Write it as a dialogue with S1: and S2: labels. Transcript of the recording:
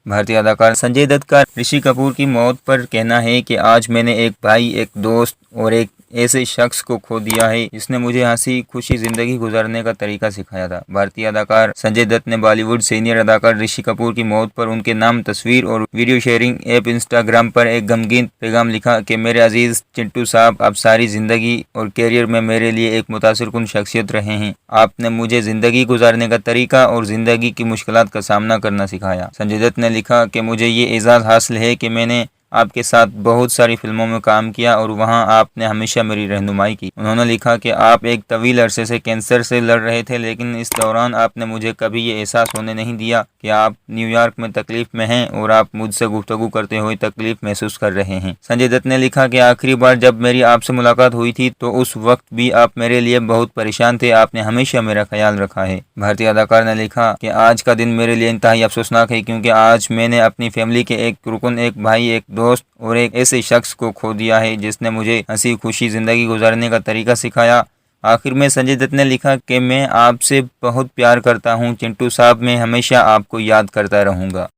S1: भारतीय अदाकार संजय दत्त का ऋषि कपूर की मौत पर कहना है कि आज मैंने एक भाई, एक दोस्त और एक ऐसे शख्स को खो दिया है जिसने मुझे हंसी खुशी जिंदगी गुजारने का तरीका सिखाया था। भारतीय अदाकार संजय दत्त ने बॉलीवुड सीनियर अदाकार ऋषि कपूर की मौत पर उनके नाम तस्वीर और वीडियो शेयरिंग ऐप इंस्टाग्राम पर एक गमगीन पैगाम लिखा कि मेरे अजीज चिंटू साहब, आप सारी जिंदगी और कैरियर में मेरे लिए एक मुतासिरकुन शख्सियत रहे हैं। आपने मुझे जिंदगी गुजारने का तरीका और जिंदगी की मुश्किलात का सामना करना सिखाया। संजय दत्त ने लिखा कि मुझे ये एजाज़ हासिल है कि मैंने आपके साथ बहुत सारी फिल्मों में काम किया और वहां आपने हमेशा मेरी रहनुमाई की। उन्होंने लिखा कि आप एक तवील अरसे से कैंसर से लड़ रहे थे, लेकिन इस दौरान आपने मुझे कभी ये एहसास होने नहीं दिया कि आप न्यूयॉर्क में तकलीफ में हैं और आप मुझसे गुफ्तगू करते हुए तकलीफ महसूस कर रहे हैं। संजय दत्त ने लिखा कि आखिरी बार जब मेरी आपसे मुलाकात हुई थी तो उस वक्त भी आप मेरे लिए बहुत परेशान थे। आपने हमेशा मेरा ख्याल रखा है। भारतीय अदाकार ने लिखा कि आज का दिन मेरे लिए इंतहाई अफसोसनाक है, क्योंकि आज मैंने अपनी फैमिली के एक रुकन, एक भाई, एक दोस्त और एक ऐसे शख्स को खो दिया है जिसने मुझे हंसी खुशी जिंदगी गुजारने का तरीका सिखाया। आखिर में संजय दत्त ने लिखा कि मैं आपसे बहुत प्यार करता हूं चिंटू साहब, मैं हमेशा आपको याद करता रहूंगा।